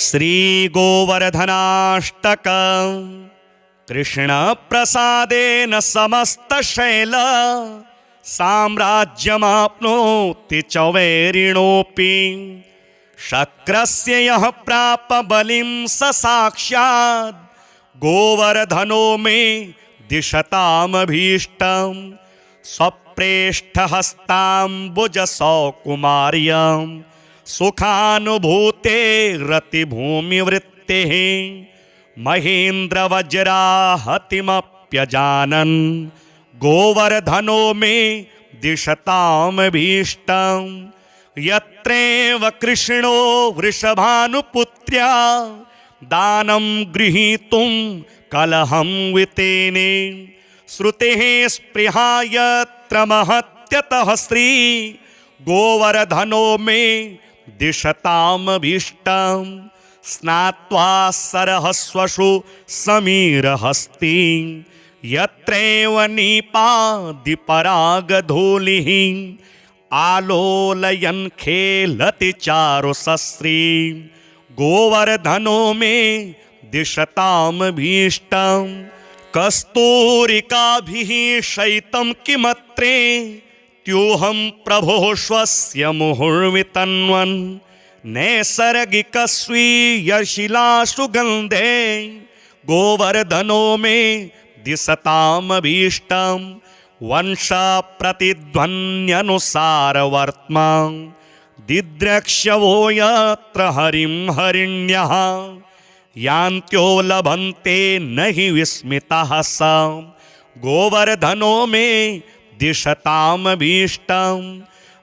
श्री गोवर्धनाष्टक कृष्ण प्रसादेन समस्तशैल साम्राज्यमाप्नोति च वैरिणोऽपि शक्रस्य यः प्राप बलिं स साक्षात् गोवर्धनो मे दिशतामभीष्टं स्वप्रेष्ठहस्ताम्बुजसौकुमार्यं सुखानुभूते रतिभूमिवृत्तिः महेन्द्रवज्राहतिमप्यजानन् गोवर्धनो मे दिशतामभीष्टं यत्रैव कृष्णो वृषभानुपुत्र्या दानं गृहीतुं कलहं वितेने श्रुतेः स्पृहा यत्र महत्यतः श्री गोवर्धनो मे दिशतामभीष्टं स्नात्वा सरहस्वशु समीरहस्ति यत्रैव नीपादिपरागधूलिः आलोलयन् खेलति चारुसस्री गोवर्धनो मे दिशतामभीष्टं कस्तूरिकाभिः शयितं किमत्रे त्योऽहं प्रभोः स्वस्य मुहुर्वितन्वन् नैसर्गिकस्वीयशिलासु गन्धे गोवर्धनो मे दिशतामभीष्टं वंशप्रतिध्वन्यनुसारवर्त्मा दिद्रक्ष्यवो यत्र हरिं हरिण्यः यान्त्यो लभन्ते न हि विस्मितः स गोवर्धनो मे दिशतामभीष्टं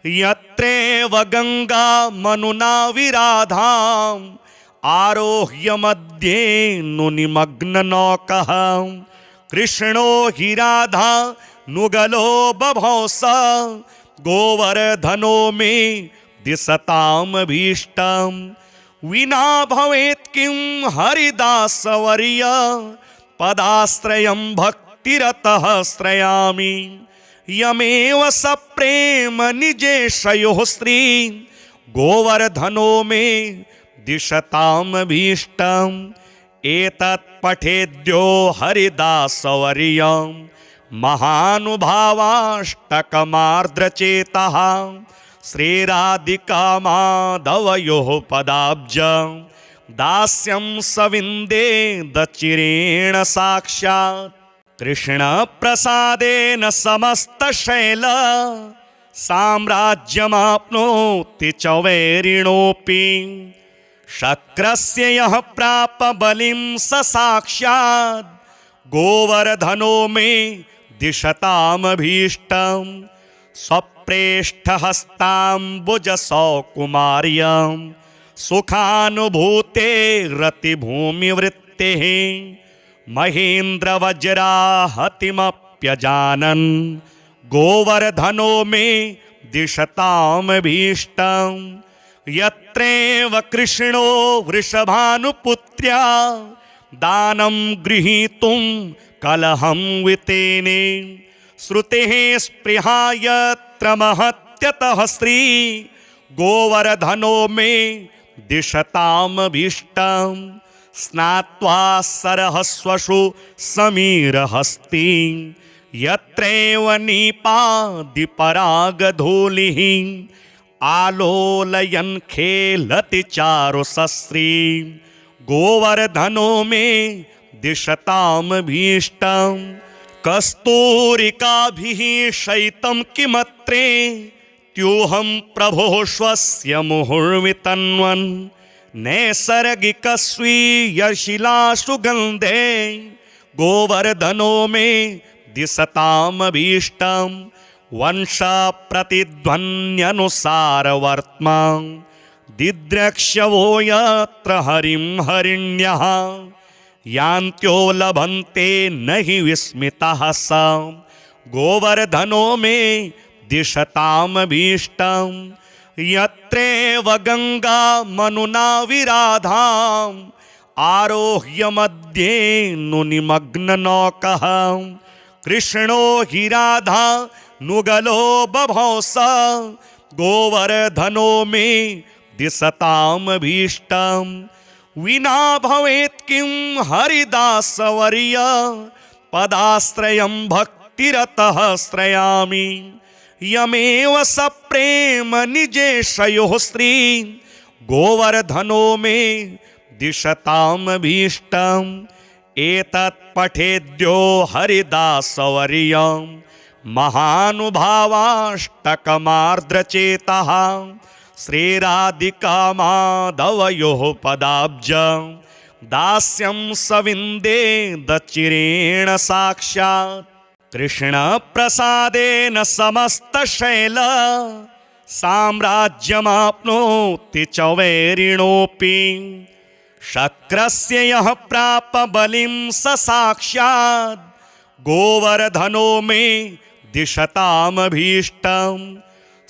यत्रैव गंगा मनुना विराधाम् आरोह्य मध्ये नुनिमग्ननौकः कृष्णो हि राधा नुगलो बभौ स गोवर्धनो मे दिशतामभीष्टं विना भवेत् किं हरिदासवर्य पदाश्रयं भक्तिरतः श्रयामि यमेव सप्रेम निजेशयोः श्री गोवर्धनो मे दिशतामभीष्टं एतत् पठेद्यो हरिदासवर्यं महानुभावाष्टकमार्द्रचेतः श्रीराधिकामाधवयोः पदाब्जं दास्यं सविन्देदचिरेण साक्षात् कृष्ण प्रसादेन समस्तशैल साम्राज्यमाप्नोति च वैरिणोऽपि शक्रस्य यः प्राप बलिं स साक्षात् गोवर्धनो मे दिशतामभीष्टं स्वप्रेष्ठहस्ताम्बुजसौकुमार्यं सुखानुभूते रतिभूमिवृत्तिः महेन्द्रवज्राहतिमप्यजानन् गोवर्धनो मे दिशतामभीष्टं यत्रैव कृष्णो वृषभानुपुत्र्या दानं गृहीतुं कलहं वितेने श्रुतेः स्पृहा यत्र महत्यतः श्री गोवर्धनो मे दिशतामभीष्टं स्नात्वा सरहस्वशु समीरहस्ति यत्रैव नीपादिपरागधूलिः आलोलयन् खेलति चारुसस्री गोवर्धनो मे दिशतामभीष्टं कस्तूरिकाभिः शयितं किमत्रे त्योऽहं प्रभोः स्वस्य मुहुर्वितन्वन् नैसर्गिकस्वीयशिलासु गन्धे गोवर्धनो मे दिशतामभीष्टं वंशप्रतिध्वन्यनुसारवर्त्मा दिद्रक्ष्यवो यत्र हरिं हरिण्यः यान्त्यो लभन्ते न हि विस्मितः स गोवर्धनो मे दिशतामभीष्टं यत्रैव गंगा मनुना विराधाम् आरोह्य मध्ये नुनिमग्ननौकः कृष्णो हि राधा नुगलो बभौ स गोवर्धनो मे दिशतामभीष्टं विना भवेत् किं हरिदासवर्य पदाश्रयं भक्तिरतः श्रयामि यमेव सप्रेम निजेशयोः स्त्री गोवर्धनो मे दिशतामभीष्टम् एतत् पठेद्यो हरिदासवर्यं महानुभावाष्टकमार्द्रचेतः श्रीराधिकामाधवयोः पदाब्जं दास्यं सविन्दे दचिरेण साक्षात् कृष्णप्रसादेन समस्तशैल साम्राज्यमाप्नोति च वैरिणोऽपि शक्रस्य यः प्राप बलिं स साक्षात् गोवर्धनो मे दिशतामभीष्टम्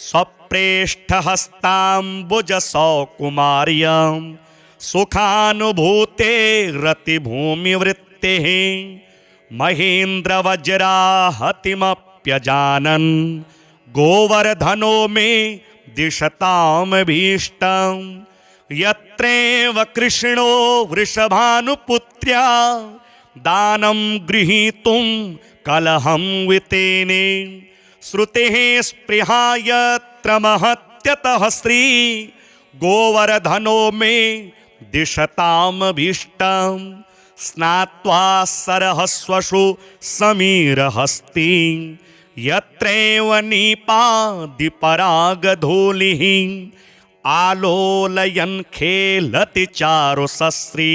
स्वप्रेष्ठहस्ताम्बुजसौकुमार्यं सुखानुभूते रतिभूमिवृत्तेः महेन्द्रवज्राहतिमप्यजानन् गोवर्धनो मे दिशतामभीष्टम् यत्रैव कृष्णो वृषभानुपुत्र्या दानं गृहीतुं कलहं वितेने श्रुतेः स्पृहा यत्र महत्यतः श्री गोवर्धनो मे दिशतामभीष्टम् स्नात्वा सरहस्वशु समीरहस्ति यत्रैव नीपादिपरागधूलिः आलोलयन् खेलति चारुसस्री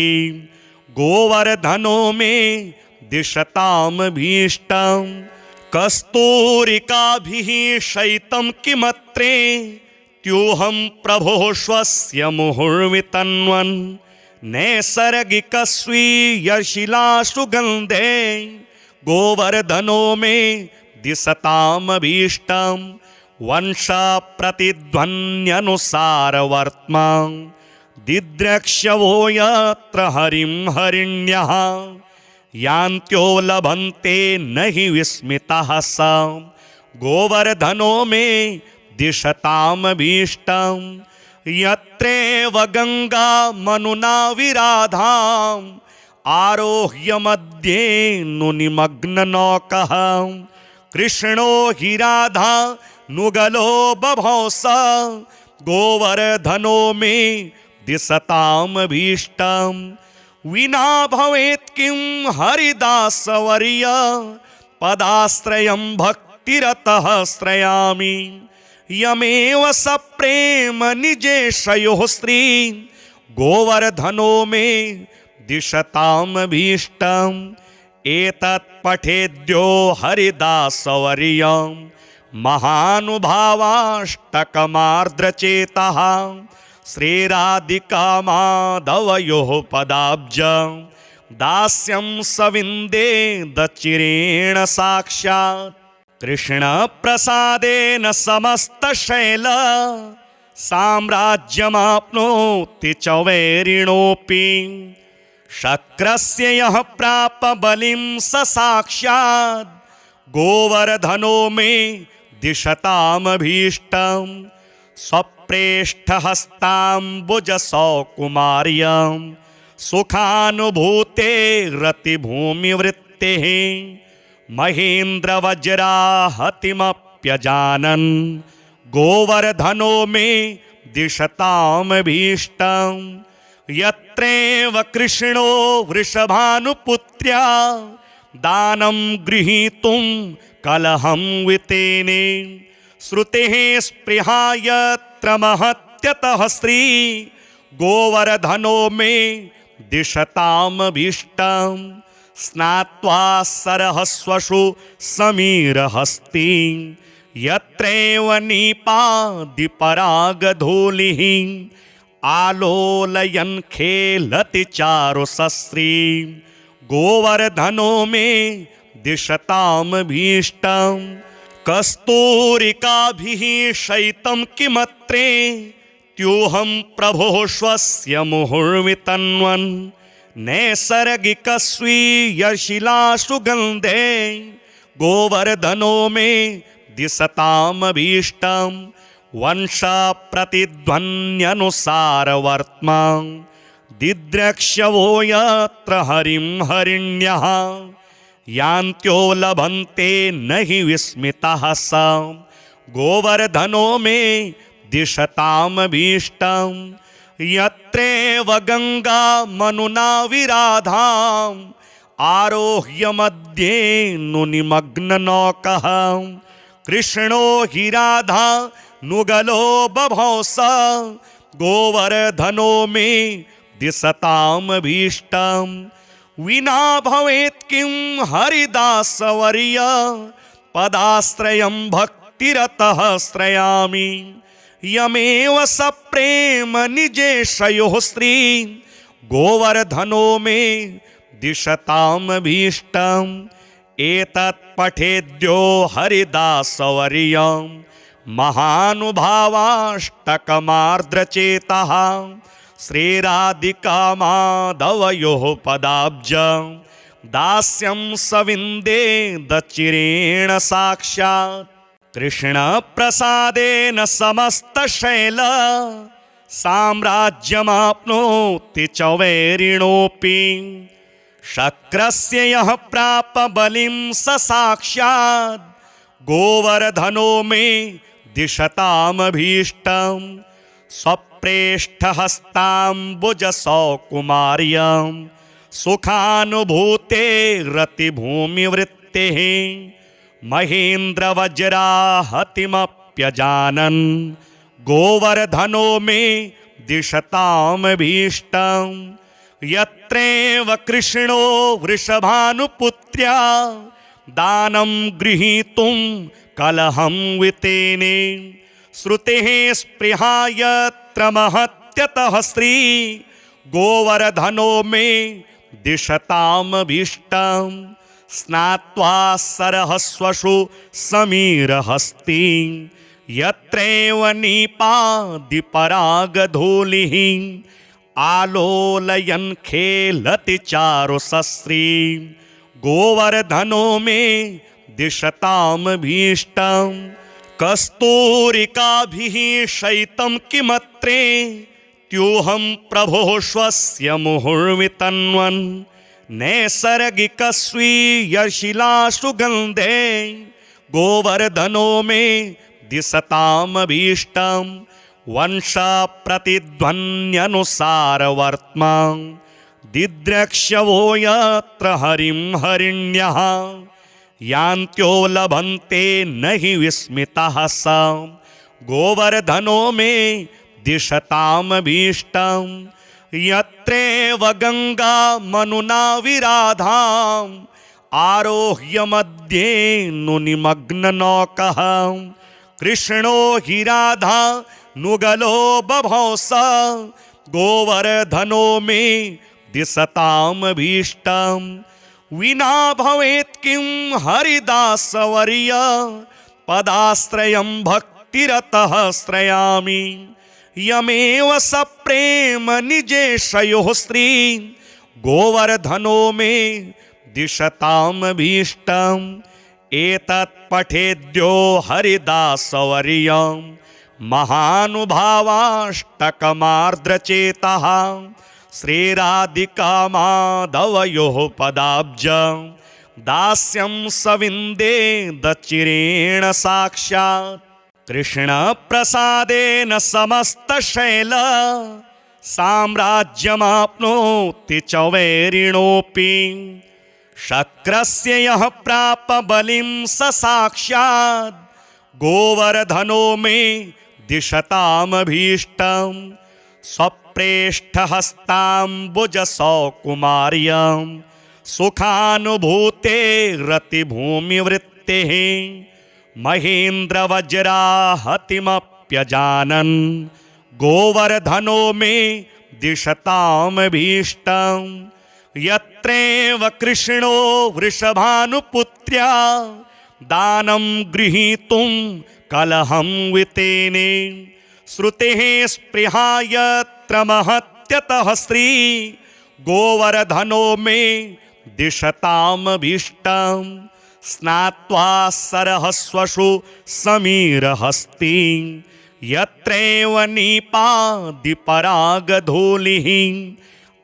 गोवर्धनो मे दिशतामभीष्टम् कस्तूरिकाभिः शयितं किमत्रे त्योऽहं प्रभोः स्वस्य मुहुर्वितन्वन् नैसर्गिकस्वीयशिलासुगन्धे गोवर्धनो मे दिशतामभीष्टम् वंशप्रतिध्वन्यनुसारवर्त्मा दिद्रक्ष्यवो यत्र हरिं हरिण्यः यान्त्यो लभन्ते न हि विस्मितः स गोवर्धनो मे दिशतामभीष्टम् यत्रैव गङ्गा मनुना विराधाम् आरोह्य मध्ये नुनिमग्ननौकः कृष्णो हि राधा नुगलो बभौ स गोवर्धनो मे दिशतामभीष्टम् विना भवेत् किं हरिदासवर्य पदाश्रयं भक्तिरतः श्रयामि यमेव सप्रेम निजेशयोः स्त्री गोवर्धनो मे दिशतामभीष्टम् एतत् पठेद्यो हरिदासवर्यं महानुभावाष्टकमार्द्रचेतः श्रीराधिकामाधवयोः पदाब्जं दास्यं सविन्दे दचिरेण साक्षात् कृष्णप्रसादेन समस्तशैल साम्राज्यमाप्नोति च वैरिणोऽपि शक्रस्य यः प्राप बलिं स साक्षात् गोवर्धनो मे दिशतामभीष्टम् स्वप्रेष्ठहस्ताम्बुजसौकुमार्यं सुखानुभूते रतिभूमिवृत्तेः महेन्द्रवज्राहतिमप्यजानन् गोवर्धनो मे दिशतामभीष्टम् यत्रैव कृष्णो वृषभानुपुत्र्या दानं गृहीतुं कलहं वितेने श्रुतेः स्पृहा यत्र महत्यतः श्री गोवर्धनो मे दिशतामभीष्टम् स्नात्वा सरहस्वशु समीरहस्ति यत्रैव नीपादिपरागधूलिः आलोलयन् खेलति चारुसस्री गोवर्धनो मे दिशतामभीष्टम् कस्तूरिकाभिः शयितं किमत्रे त्योऽहं प्रभोः स्वस्य मुहुर्वितन्वन् नैसर्गिकस्वीयशिलासुगन्धे गोवर्धनो मे दिशतामभीष्टम् वंशप्रतिध्वन्यनुसारवर्त्मा दिद्रक्ष्यवो यत्र हरिं हरिण्यः यान्त्यो लभन्ते न हि विस्मितः स गोवर्धनो मे दिशतामभीष्टं यत्रेव गंगा मनुना विराधाम् आरोह्य मध्ये नुनिमग्ननौकः कृष्णो हि राधा नुगलो बभौ स गोवर्धनो मे दिशतामभीष्टं विना भवेत् किं हरिदासवर्य पदाश्रयं भक्तिरतः श्रयामि यमेव सप्रेम निजेशयोः श्री गोवर्धनो मे दिशतामभीष्टम् एतत् पठेद्यो हरिदासवर्यं महानुभावाष्टकमार्द्रचेतः श्रीराधिकामाधवयोः पदाब्जं दास्यं सविन्दे दचिरेण साक्षात् कृष्णप्रसादेन समस्तशैल साम्राज्यमाप्नोति च वैरिणोऽपि शक्रस्य यः प्राप बलिं स साक्षात् गोवर्धनो मे दिशतामभीष्टं स्वप्रेष्ठहस्ताम्बुजसौकुमार्यं सुखानुभूते रतिभूमिवृत्तेः महेन्द्रवज्राहतिमप्यजानन् गोवर्धनो मे दिशतामभीष्टं यत्रेव कृष्णो वृषभानुपुत्र्या दानं गृहीतुं कलहं वितेने श्रुतेः स्पृहा यत्र महत्यतः श्री गोवर्धनो मे दिशतामभीष्टं स्नात्वा सरहस्वशु समीरहस्ति यत्रैव नीपादिपरागधूलिः आलोलयन् खेलति चारुसस्री गोवर्धनो मे दिशतामभीष्टं कस्तूरिकाभिः शयितं किमत्रे त्यूहं प्रभोः स्वस्य मुहुर्वितन्वन् नैसर्गिकस्वीयशिलासुगन्धे गोवर्धनो मे दिशतामभीष्टं वंशप्रतिध्वन्यनुसारवर्त्मा दिद्रक्ष्यवो यत्र हरिं हरिण्यः यान्त्यो लभन्ते न हि विस्मितः स गोवर्धनो मे दिशतामभीष्टं यत्रेव गंगा मनुना विराधाम् आरोह्य मध्ये नुनिमग्ननौकः कृष्णो हि राधा नुगलो बभौ स गोवर्धनो मे दिशतामभीष्टं विना भवेत् किं हरिदासवर्य पदाश्रयं भक्तिरतः श्रयामि यमेव सप्रेम निजेशयोः श्री गोवर्धनो मे दिशतामभीष्टं एतत् पठेद्यो हरिदासवर्यं महानुभावाष्टकमार्द्रचेतः श्रीराधिकामाधवयोः पदाब्जं दास्यं सविन्दे दचिरेण साक्षात् कृष्णप्रसादेन समस्तशैल साम्राज्यमाप्नोति च वैरिणोऽपि शक्रस्य यः प्राप बलिं स साक्षात् गोवर्धनो मे दिशतामभीष्टं स्वप्रेष्ठहस्ताम्बुजसौकुमार्यं सुखानुभूते रतिभूमिवृत्तेः महेन्द्रवज्राहतिमप्यजानन् गोवर्धनो मे दिशतामभीष्टं यत्रेव कृष्णो वृषभानुपुत्र्या दानं गृहीतुं कलहं वितेने श्रुतेः स्पृहा यत्र महत्यतः श्री गोवर्धनो मे दिशतामभीष्टं स्नात्वा सरहस्वशु समीरहस्ति यत्रैव नीपादिपरागधूलिः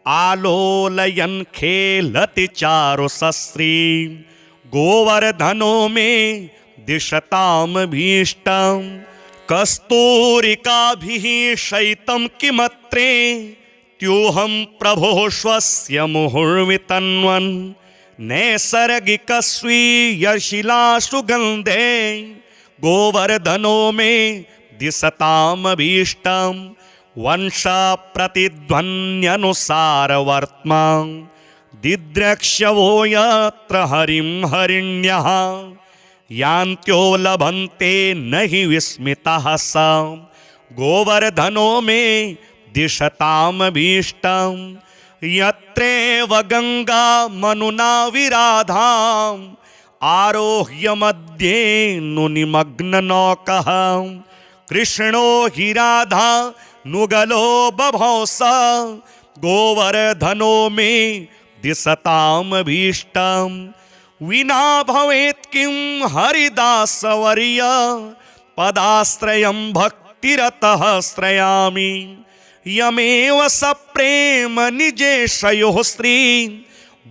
आलोलयन् खेलति चारुसस्रीं गोवर्धनो मे दिशतामभीष्टम् कस्तूरिकाभिः शयितं किमत्रे त्योऽहं प्रभोः स्वस्य मुहुर्वितन्वन् नैसर्गिकस्वीयशिलासुगन्धे गोवर्धनो मे दिशतामभीष्टम् वंशप्रतिध्वन्यनुसारवर्त्मा दिद्रक्ष्यवो यत्र हरिं हरिण्यः यान्त्यो लभन्ते न हि विस्मितः स गोवर्धनो मे दिशतामभीष्टम् यत्रेव गङ्गा मनुना विराधाम् आरोह्य मध्ये नुनिमग्ननौकः कृष्णो हि राधा नुगलो बभौस गोवर्धनो मे दिशतामभीष्टम् विना भवेत् किं हरिदासवर्य पदाश्रयं भक्तिरतः श्रयामि यमेव सप्रेम निजेशयोः स्त्री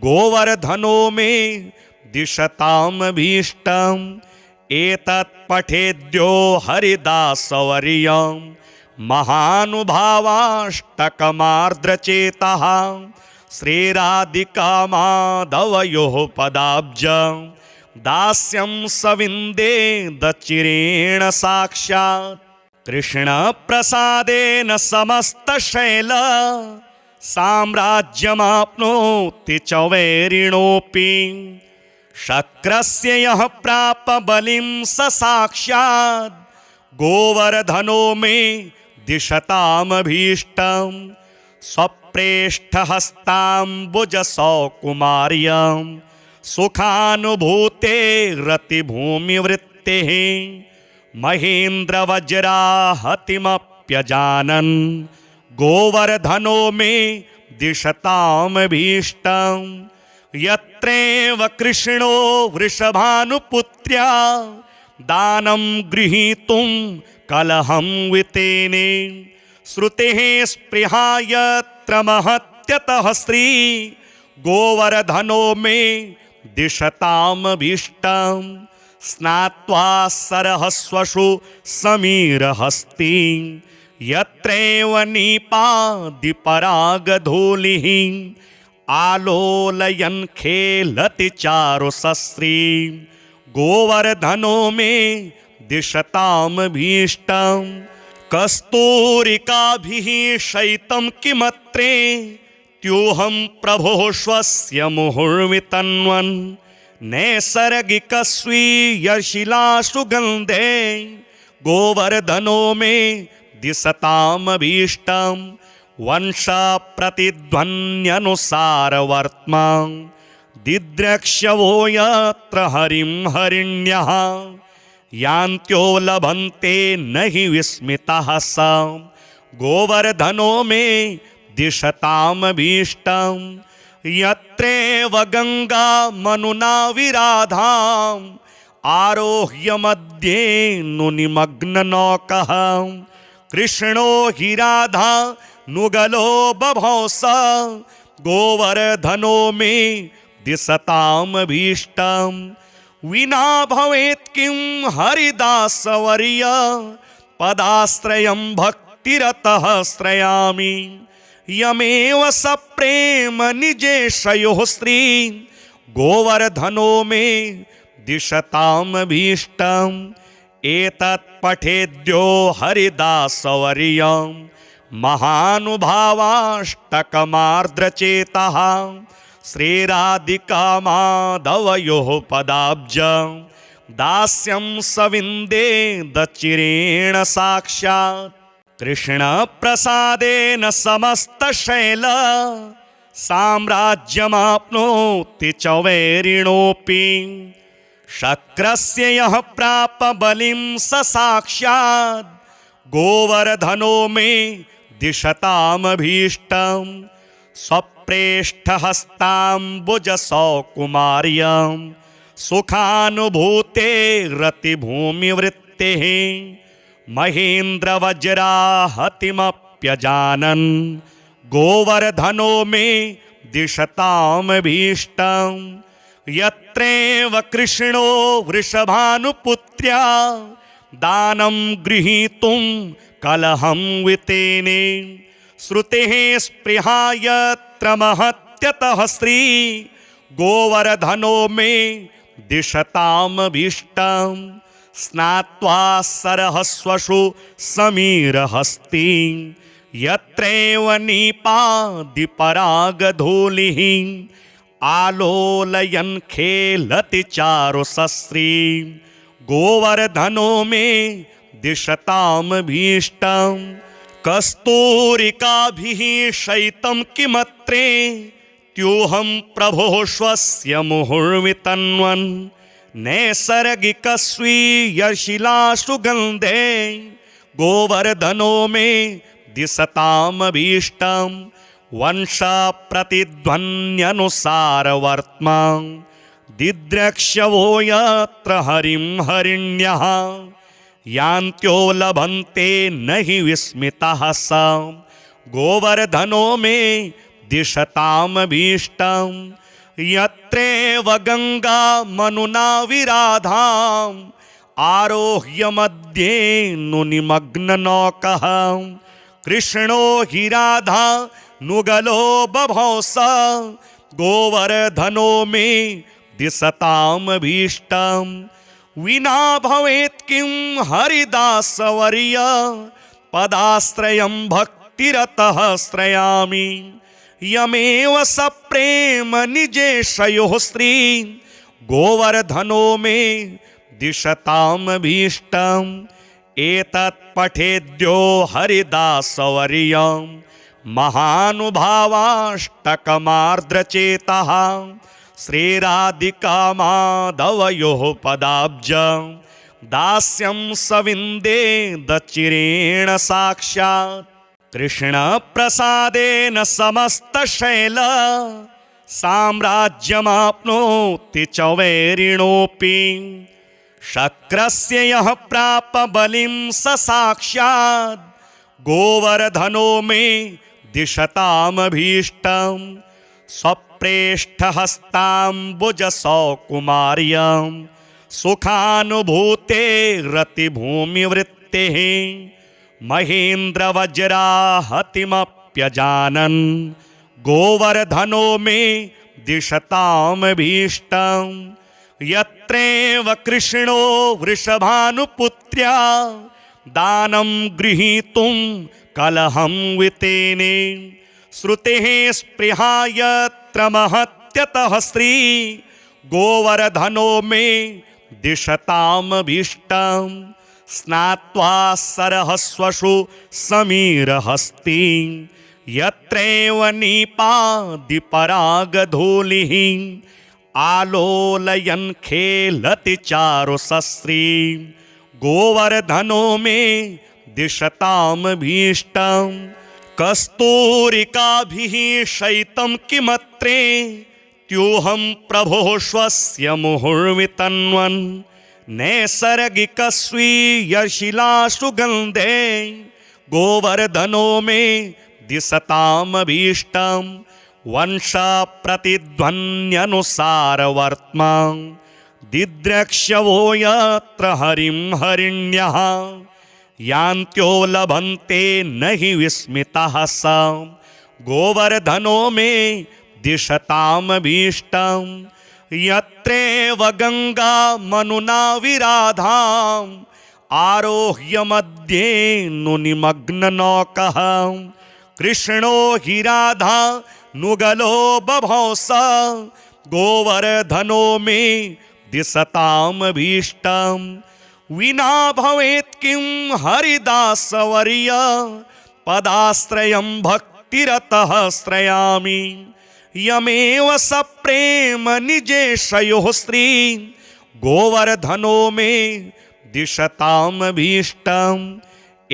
गोवर्धनो मे दिशतामभीष्टम् एतत् पठेद्यो हरिदासवर्यं महानुभावाष्टकमार्द्रचेतः श्रीराधिकामाधवयोः पदाब्जं दास्यं सविन्दे दचिरेण साक्षात् कृष्णप्रसादेन समस्तशैल साम्राज्यमाप्नोति च वैरिणोऽपि शक्रस्य यः प्राप बलिं स साक्षात् गोवर्धनो मे दिशतामभीष्टम् स्वप्रेष्ठहस्ताम्बुजसौकुमार्यं सुखानुभूते रतिभूमिवृत्तेः महेन्द्रवज्राहतिमप्यजानन् गोवर्धनो मे दिशतामभीष्टम् यत्रेव कृष्णो वृषभानुपुत्र्या दानं गृहीतुं कलहं वितेने श्रुतेः स्पृहा यत्र महत्यतः स्त्री गोवर्धनो मे दिशतामभीष्टम् स्नात्वा सरहस्वशु समीरहस्तीं यत्रैव नीपादिपरागधूलिः आलोलयन् खेलति चारुसस्रीं गोवर्धनो मे दिशतामभीष्टम् कस्तूरिकाभिः शयितं किमत्रे त्योऽहं प्रभोः स्वस्य मुहुर्वितन्वन् नैसर्गिकस्वीयशिलासुगन्धे गोवर्धनो मे दिशतामभीष्टम् वंशप्रतिध्वन्यनुसारवर्त्मा दिद्रक्ष्यवो यत्र हरिं हरिण्यः यान्त्यो लभन्ते न हि विस्मितः स गोवर्धनो मे दिशतामभीष्टम् यत्रेव गङ्गा मनुना विराधाम् आरोह्य मध्ये नुनिमग्ननौकः कृष्णो हि राधा नुगलो बभौस गोवर्धनो मे दिशतामभीष्टम् विना भवेत् किं हरिदासवर्य पदाश्रयं भक्तिरतः श्रयामि यमेव सप्रेम निजेशयोः स्त्री गोवर्धनो मे दिशतामभीष्टम् एतत् पठेद्यो हरिदासवर्यं महानुभावाष्टकमार्द्रचेतः श्रीराधिकामाधवयोः पदाब्जं दास्यं सविन्दे दचिरेण साक्षात् कृष्णप्रसादेन समस्तशैल साम्राज्यमाप्नोति च वैरिणोऽपि शक्रस्य यः प्राप बलिं स साक्षात् गोवर्धनो मे दिशतामभीष्टम् स्वप्रेष्ठहस्ताम्बुजसौकुमार्यं सुखानुभूते रतिभूमिवृत्तेः महेन्द्रवज्राहतिमप्यजानन् गोवर्धनो मे दिशतामभीष्टं यत्रैव कृष्णो वृषभानुपुत्र्या दानं गृहीतुं कलहं वितेने श्रुतेः स्पृहा यत्र महत्यतः श्री गोवर्धनो मे दिशतामभीष्टं स्नात्वा सरहस्वशु समीरहस्ति यत्रैव नीपादिपरागधूलिः आलोलयन् खेलति चारुसस्री गोवर्धनो मे दिशतामभीष्टं कस्तूरिकाभिः शयितं किमत्रे त्योऽहं प्रभोः स्वस्य मुहुर्वितन्वन् नैसर्गिकस्वीयशिलासुगन्धे गोवर्धनो मे दिशतामभीष्टं वंशप्रतिध्वन्यनुसारवर्त्मा दिद्रक्ष्यवो यत्र हरिं हरिण्यः यान्त्यो लभन्ते न हि विस्मितः स गोवर्धनो मे दिशतामभीष्टं यत्रैव गङ्गा मनुना विराधाम् आरोह्य मध्ये नुनिमग्ननौकः कृष्णो हि राधा नुगलो बभौ स गोवर्धनो मे दिशतामभीष्टं विना भवेत् किं हरिदासवर्य पदाश्रयं भक्तिरतः श्रयामि यमेव सप्रेम निजेशयोः स्त्री गोवर्धनो मे दिशतामभीष्टं एतत् पठेद्यो हरिदासवर्यं महानुभावाष्टकमार्द्रचेतः श्रीराधिकामाधवयोः पदाब्जं दास्यं सविन्दे दचिरेण साक्षात् कृष्णप्रसादेन समस्तशैल साम्राज्यमाप्नोति च वैरिणोऽपि शक्रस्य यः प्राप बलिं स साक्षात् गोवर्धनो मे दिशतामभीष्टं स्वप्रेष्ठहस्ताम्बुजसौकुमार्यं सुखानुभूते रतिभूमिवृत्तेः महेन्द्रवज्राहतिमप्यजानन् गोवर्धनो मे दिशतामभीष्टं यत्रैव कृष्णो वृषभानुपुत्र्या दानं गृहीतुं कलहं वितेने श्रुतेः स्पृहा यत्र महत्यतः श्री गोवर्धनो मे दिशतामभीष्टं स्नात्वा सरहस्वशु समीरहस्ति यत्रैव नीपादिपरागधूलिः आलोलयन् खेलति चारुसस्री गोवर्धनो मे दिशतामभीष्टं कस्तूरिकाभिः शयितं किमत्रे त्योऽहं प्रभोः स्वस्य मुहुर्वितन्वन् नैसर्गिकस्वीयशिलासुगन्धे गोवर्धनो मे दिशतामभीष्टं वंशप्रतिध्वन्यनुसारवर्त्मा दिद्रक्ष्यवो यत्र हरिं हरिण्यः यान्त्यो लभन्ते न हि विस्मितः स गोवर्धनो मे दिशतामभीष्टं यत्रैव गङ्गा मनुना विराधाम् आरोह्य मध्ये नुनिमग्ननौकः कृष्णो हि राधा नुगलो बभौ स गोवर्धनो मे दिशतामभीष्टं विना भवेत् किं हरिदासवर्य पदाश्रयं भक्तिरतः श्रयामि यमेव सप्रेम निजेशयोः स्त्री गोवर्धनो मे दिशतामभीष्टं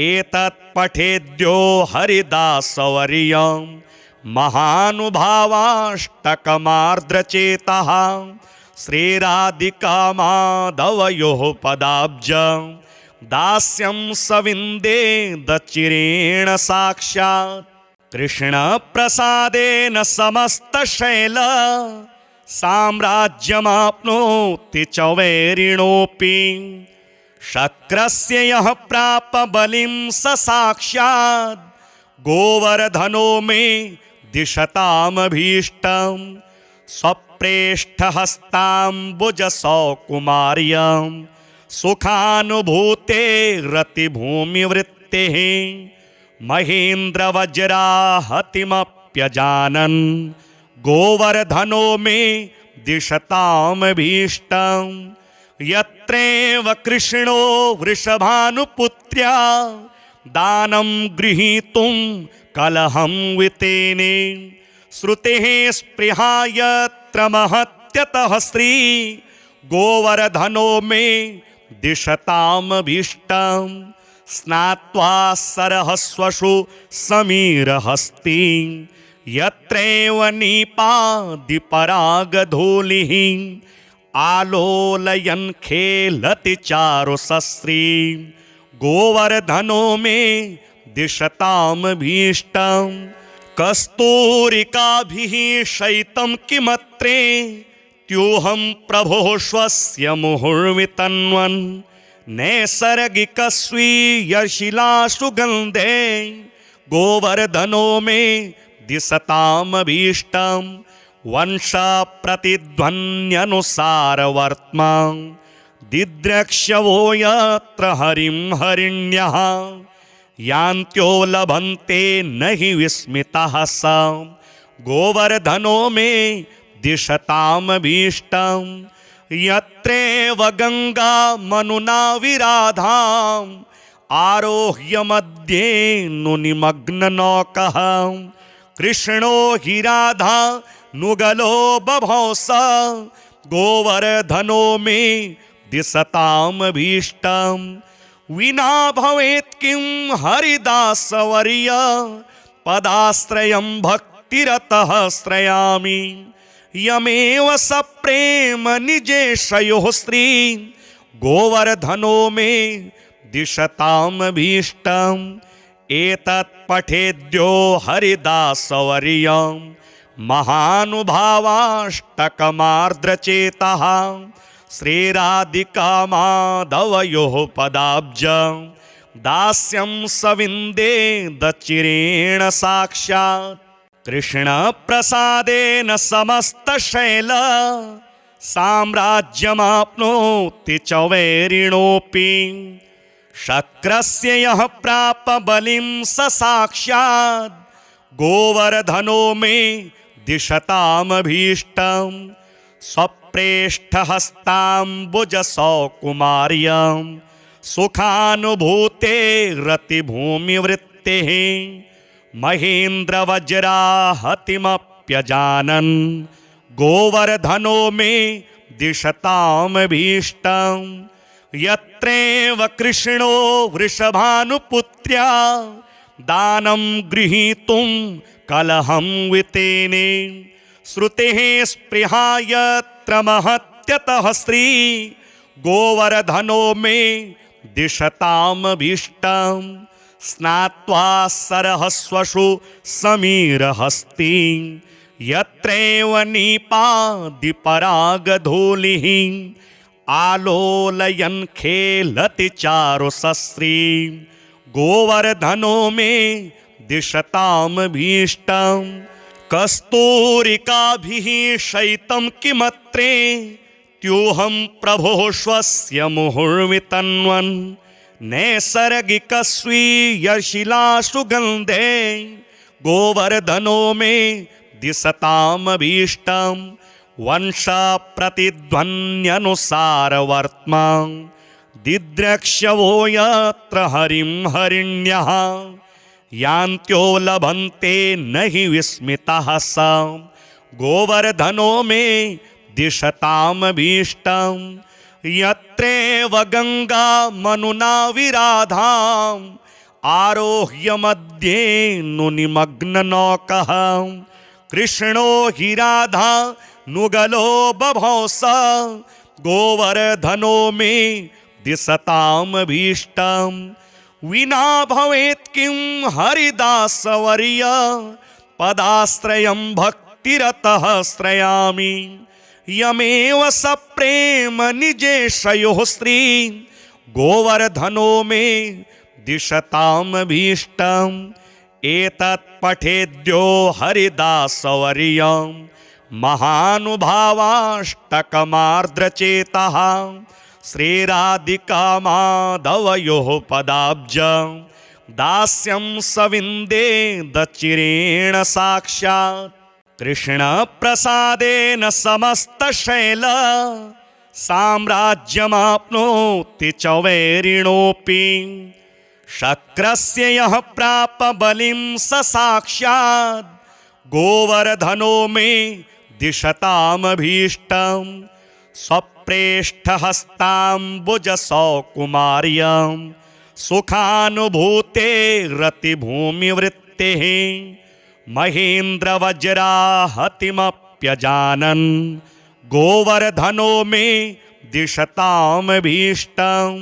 एतत् पठेद्यो हरिदासवर्यं महानुभावाष्टकमार्द्रचेतः श्रीराधिकामाधवयोः पदाब्जं दास्यं सविन्दे दचिरेण साक्षात् कृष्ण प्रसादेन समस्तशैल साम्राज्यमाप्नोति च वैरिणोऽपि शक्रस्य यः प्राप बलिं स साक्षात् गोवर्धनो मे दिशतामभीष्टं स्वप्रेष्ठहस्ताम्बुजसौकुमार्यं सुखानुभूते रतिभूमिवृत्तिः महेन्द्रवज्राहतिमप्यजानन् गोवर्धनो मे दिशतामभीष्टं यत्रैव कृष्णो वृषभानुपुत्र्या दानं गृहीतुं कलहं वितेने श्रुतेः स्पृहा यत्र महत्यतः श्री गोवर्धनो मे दिशतामभीष्टं स्नात्वा सरहस्वशु समीरहस्ति यत्रैव नीपादिपरागधूलिः आलोलयन् खेलति चारुसस्री गोवर्धनो मे दिशतामभीष्टं कस्तूरिकाभिः शयितं किमत्रे त्योऽहं प्रभोः स्वस्य मुहुर्वितन्वन् नैसर्गिकस्वीयशिलासु गन्धे गोवर्धनो मे दिशतामभीष्टं वंशप्रतिध्वन्यनुसारवर्त्मा दिद्रक्ष्यवो यत्र हरिं हरिण्यः यान्त्यो लभन्ते न हि विस्मितः स गोवर्धनो मे दिशतामभीष्टं यत्रैव गङ्गा मनुना विराधाम् आरोह्य मध्ये नुनिमग्ननौकः कृष्णो हि राधा नुगलो बभौ स गोवर्धनो मे दिशतामभीष्टं विना भवेत् किं हरिदासवर्य पदाश्रयं भक्तिरतः श्रयामि यमेव सप्रेम निजेशयोः श्री गोवर्धनो मे दिशतामभीष्टं एतत् पठेद्यो हरिदासवर्यं महानुभावाष्टकमार्द्रचेतः श्रीराधिकामाधवयोः पदाब्जं दास्यं सविन्देदचिरेण साक्षात् कृष्णप्रसादेन समस्तशैल साम्राज्यमाप्नोति च वैरिणोऽपि शक्रस्य यः प्राप बलिं स साक्षात् गोवर्धनो मे दिशतामभीष्टं स्वप्रेष्ठहस्ताम्बुजसौकुमार्यं सुखानुभूते रतिभूमिवृत्तिः महेन्द्रवज्राहतिमप्यजानन् गोवर्धनो मे दिशतामभीष्टं यत्रैव कृष्णो वृषभानुपुत्र्या दानं गृहीतुं कलहं वितेने श्रुतेः स्पृहा यत्र महत्यतः श्री गोवर्धनो मे दिशतामभीष्टं स्नात्वा सरहस्वशु समीरहस्ति यत्रैव नीपादिपरागधूलिः आलोलयन् खेलति चारुसस्री गोवर्धनो मे दिशतामभीष्टं कस्तूरिकाभिः शयितं किमत्रे त्योऽहं प्रभोः स्वस्य मुहुर्वितन्वन् नैसर्गिकस्वीयशिलासु गन्धे गोवर्धनो मे दिशतामभीष्टं वंशप्रतिध्वन्यनुसारवर्त्मा दिद्रक्ष्यवो यत्र हरिं हरिण्यः यान्त्यो लभन्ते न हि विस्मितः स गोवर्धनो मे दिशतामभीष्टं यत्रैव गङ्गा मनुना विराधाम् आरोह्य मध्ये नुनिमग्ननौकः कृष्णो हि राधा नुगलो बभौ स गोवर्धनो मे दिशतामभीष्टं विना भवेत् किं हरिदासवर्य पदाश्रयं भक्तिरतः श्रयामि यमेव सप्रेम निजेशयोः स्त्री गोवर्धनो मे दिशतामभीष्टम् एतत् पठेद्यो हरिदासवर्यं महानुभावाष्टकमार्द्रचेतः श्रीराधिकामाधवयोः पदाब्जं दास्यं सविन्दे दचिरेण साक्षात् कृष्णप्रसादेन समस्तशैल साम्राज्यमाप्नोति च वैरिणोऽपि शक्रस्य यः प्राप बलिं स साक्षात् गोवर्धनो मे दिशतामभीष्टम् स्वप्रेष्ठहस्ताम्बुजसौकुमार्यं सुखानुभूते रतिभूमिवृत्तिः महेन्द्रवज्राहतिमप्यजानन् गोवर्धनो मे दिशतामभीष्टम्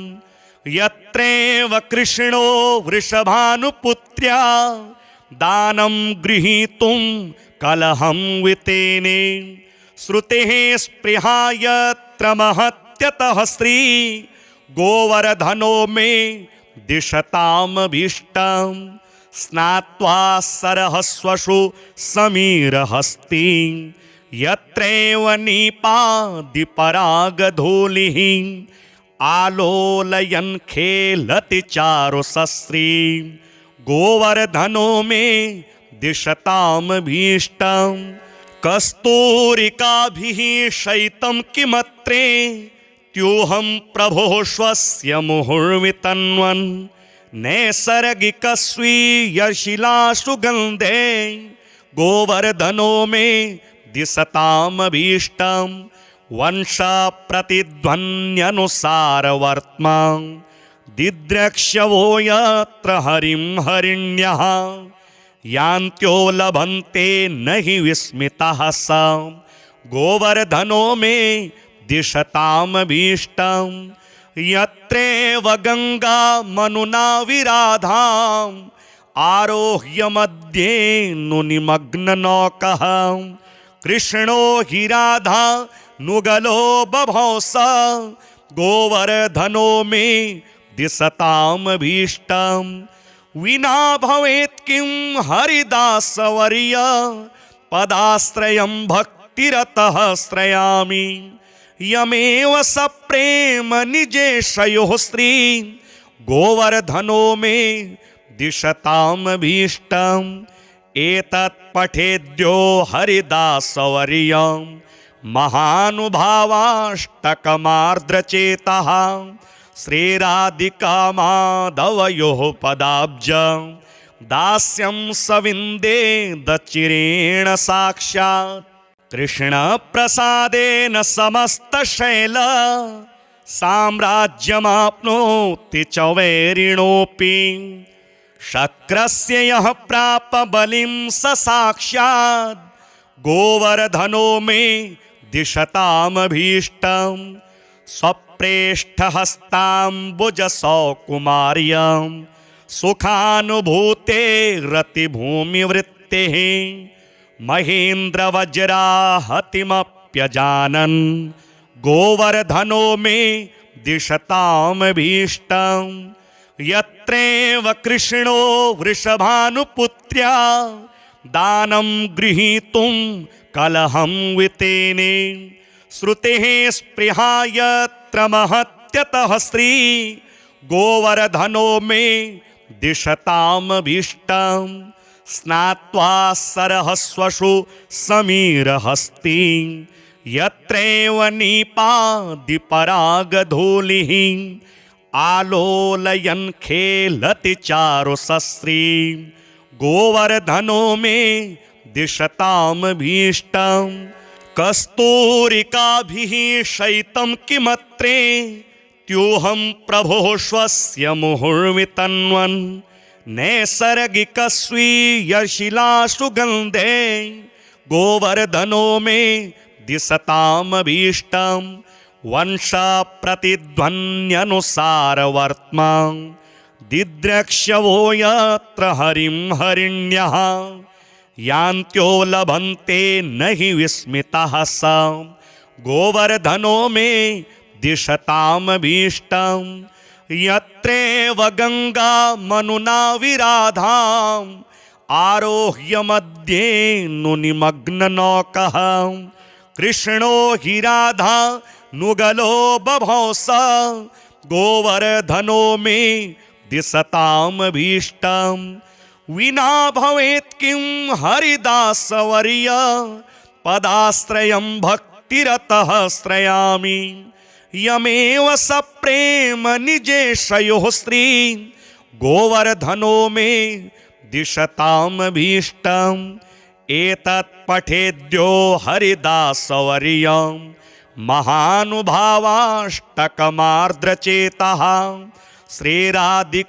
यत्रेव कृष्णो वृषभानुपुत्र्या दानं गृहीतुं कलहं वितेने श्रुतेः स्पृहा यत्र महत्यतः स्त्री गोवर्धनो मे दिशतामभीष्टम् स्नात्वा सरहस्वशु समीरहस्ति यत्रैव नीपादिपरागधूलिः आलोलयन् खेलति चारुसस्री गोवर्धनो मे दिशतामभीष्टम् कस्तूरिकाभिः शयितं किमत्रे त्योऽहं प्रभोः स्वस्य मुहुर्वितन्वन् नैसर्गिकस्वीयशिलासुगन्धे गोवर्धनो मे दिशतामभीष्टम् वंशप्रतिध्वन्यनुसारवर्त्मा दिद्रक्ष्यवो यत्र हरिं हरिण्यः यान्त्यो लभन्ते न हि विस्मितः स गोवर्धनो मे दिशतामभीष्टम् यत्रेव गंगा मनुना विराधाम् आरोह्य मध्ये नुनिमग्ननौकः कृष्णो हि राधा नुगलो बभौस गोवर्धनो मे दिशतामभीष्टम् विना भवेत् किं हरिदासवर्य पदाश्रयं भक्तिरतः श्रयामि यमेव सप्रेम निजेशयोः स्त्री गोवर्धनो मे दिशतामभीष्टम् एतत् पठेद्यो हरिदासवर्यं महानुभावाष्टकमार्द्रचेतः श्रीराधिकामाधवयोः पदाब्जं दास्यं सविन्दे दचिरेण साक्षात् कृष्णप्रसादेन समस्तशैल साम्राज्यमाप्नोति च वैरिणोऽपि शक्रस्य यः प्राप बलिं स साक्षात् गोवर्धनो मे दिशतामभीष्टम् स्वप्रेष्ठहस्ताम्बुजसौकुमार्यं सुखानुभूते रतिभूमिवृत्तिः महेन्द्रवज्राहतिमप्यजानन् गोवर्धनो मे दिशतामभीष्टम् यत्रेव कृष्णो वृषभानुपुत्र्या दानं गृहीतुं कलहं वितेने श्रुतेः स्पृहा यत्र महत्यतः स्त्री गोवर्धनो मे दिशतामभीष्टम् स्नात्वा सरहस्वशु समीरहस्ति यत्रैव नीपादिपरागधूलिः आलोलयन् खेलति चारुसस्री गोवर्धनो मे दिशतामभीष्टम् कस्तूरिकाभिः शयितं किमत्रे त्योऽहं प्रभोः स्वस्य मुहुर्वितन्वन् नैसर्गिकस्वीयशिलासुगन्धे गोवर्धनो मे दिशतामभीष्टम् वंशप्रतिध्वन्यनुसारवर्त्मा दिद्रक्ष्यवो यत्र हरिं हरिण्यः यान्त्यो लभन्ते न हि विस्मितः स गोवर्धनो मे दिशतामभीष्टं यत्रेव गंगा मनुना विराधाम् आरोह्य मध्ये नुनिमग्ननौकः कृष्णो हि राधा नुगलो बभौ स गोवर्धनो मे दिशतामभीष्टं विना भवेत् किं हरिदासवर्य पदाश्रयं भक्तिरतः श्रयामि यमेव सप्रेम निजेशयोः श्री गोवर्धनो मे दिशतामभीष्टम् एतत् पठेद्यो हरिदासवर्यं महानुभावाष्टकमार्द्रचेतः श्रीराधिकामाधवयोः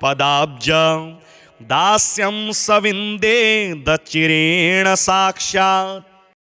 पदाब्जं दास्यं सविन्दे दचिरेण साक्षात्